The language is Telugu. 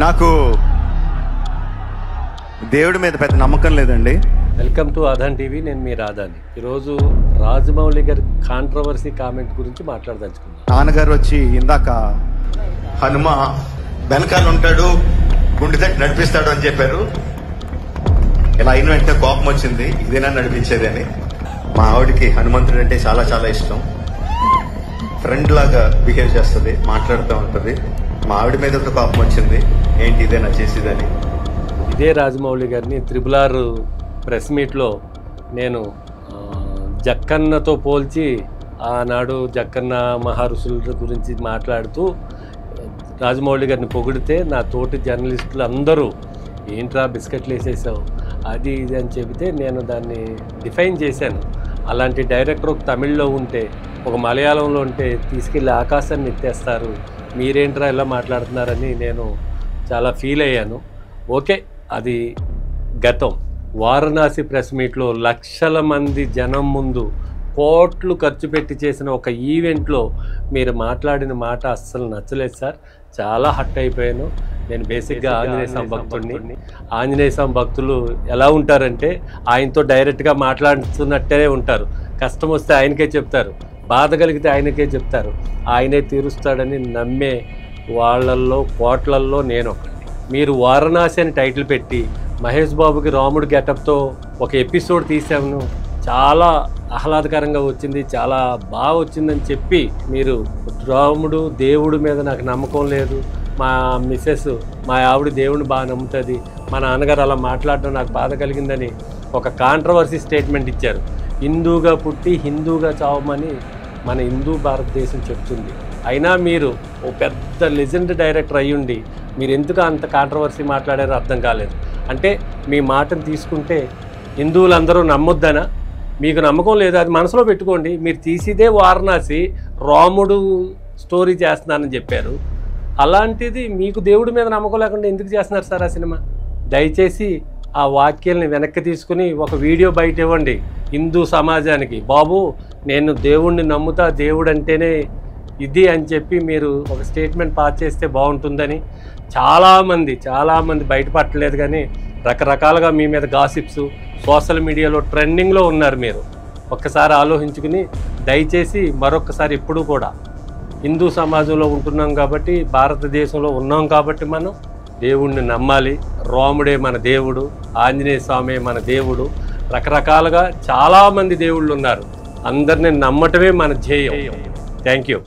నాకు దేవుడి మీద పెద్ద నమ్మకం లేదండి. Welcome to Aadhan TV. నేను మీ రాధాని. ఈరోజు రాజమౌళి గారి కాంట్రవర్సీ కామెంట్ గురించి మాట్లాడదలుచుకున్నాను. నాన్నగారు వచ్చి ఇందాక హనుమ వెనకాల ఉంటాడు, గుండె తట్టి నడిపిస్తాడు అని చెప్పారు. ఇలా అయిన వెంటనే కోపం వచ్చింది, ఇదేనా నడిపించేది అని. మా ఆవిడికి హనుమంతుడు అంటే చాలా చాలా ఇష్టం. ఫ్రెండ్ లాగా బిహేవ్ చేస్తుంది, మాట్లాడుతూ ఉంటుంది. మా ఆవిడ మీద ఒక కోపం వచ్చింది, ఏంటి ఇదేనా చేసేదని. ఇదే రాజమౌళి గారిని RRR ప్రెస్ మీట్లో నేను జక్కన్నతో పోల్చి ఆనాడు జక్కన్న మహారుషుల గురించి మాట్లాడుతూ రాజమౌళి గారిని పొగిడితే నా తోటి జర్నలిస్టులు అందరూ ఏంట్రా బిస్కెట్లు వేసేసావు అది ఇది అని చెబితే నేను దాన్ని డిఫైన్ చేశాను. అలాంటి డైరెక్టర్ ఒక తమిళ్లో ఉంటే, ఒక మలయాళంలో ఉంటే తీసుకెళ్ళి ఆకాశాన్ని ఎత్తేస్తారు, మీరేంట్రా ఇలా మాట్లాడుతున్నారని నేను చాలా ఫీల్ అయ్యాను. ఓకే, అది గతం. వారణాసి ప్రెస్ మీట్లో లక్షల మంది జనం ముందు కోట్లు ఖర్చు పెట్టి చేసిన ఒక ఈవెంట్లో మీరు మాట్లాడిన మాట అస్సలు నచ్చలేదు సార్. చాలా హట్ అయిపోయాను. నేను బేసిక్గా ఆంజనేయ స్వామి భక్తుడిని. ఆంజనేయ స్వామి భక్తులు ఎలా ఉంటారంటే ఆయనతో డైరెక్ట్గా మాట్లాడుతున్నట్టే ఉంటారు. కష్టం వస్తే ఆయనకే చెప్తారు, బాధ కలిగితే ఆయనకే చెప్తారు, ఆయనే తీరుస్తాడని నమ్మే వాళ్ళల్లో కోట్లల్లో నేను ఒకటి. మీరు వారణాసి అని టైటిల్ పెట్టి మహేష్ బాబుకి రాముడు గెటప్తో ఒక ఎపిసోడ్ తీసాము, చాలా ఆహ్లాదకరంగా వచ్చింది, చాలా బాగా వచ్చిందని చెప్పి మీరు రాముడు దేవుడు మీద నాకు నమ్మకం లేదు, మా మిస్సెస్ మా ఆవిడ దేవుడిని బాగా నమ్ముతుంది, మా నాన్నగారు అలా మాట్లాడడం నాకు బాధ కలిగిందని ఒక కాంట్రవర్సీ స్టేట్మెంట్ ఇచ్చారు. హిందూగా పుట్టి హిందూగా చావమని మన హిందూ భారతదేశం చెప్తుంది. అయినా మీరు ఓ పెద్ద లెజెండ్ డైరెక్టర్ అయ్యుండి మీరు ఎందుకు అంత కాంట్రవర్సీ మాట్లాడారో అర్థం కాలేదు. అంటే మీ మాటను తీసుకుంటే హిందువులందరూ నమ్మొద్దనా? మీకు నమ్మకం లేదు, అది మనసులో పెట్టుకోండి. మీరు తీసిదే వారణాసి, రాముడు స్టోరీ చేస్తున్నానని చెప్పారు. అలాంటిది మీకు దేవుడి మీద నమ్మకం లేకుండా ఎందుకు చేస్తున్నారు సార్ ఆ సినిమా? దయచేసి ఆ వాక్యాలని వెనక్కి తీసుకుని ఒక వీడియో బయట ఇవ్వండి హిందూ సమాజానికి. బాబు నేను దేవుణ్ణి నమ్ముతా, దేవుడు అంటేనే ఇది అని చెప్పి మీరు ఒక స్టేట్మెంట్ పాస్ చేస్తే బాగుంటుందని. చాలామంది బయటపడలేదు, కానీ రకరకాలుగా మీ మీద గాసిప్స్ సోషల్ మీడియాలో ట్రెండింగ్లో ఉన్నారు. మీరు ఒక్కసారి ఆలోచించుకుని దయచేసి మరొక్కసారి ఎప్పుడూ కూడా హిందూ సమాజంలో ఉంటున్నాం కాబట్టి, భారతదేశంలో ఉన్నాం కాబట్టి మనం దేవుణ్ణి నమ్మాలి. రాముడే మన దేవుడు, ఆంజనేయ స్వామి మన దేవుడు, రకరకాలుగా చాలామంది దేవుళ్ళు ఉన్నారు. అందరిని నమ్మటమే మన ధ్యేయం. Thank you.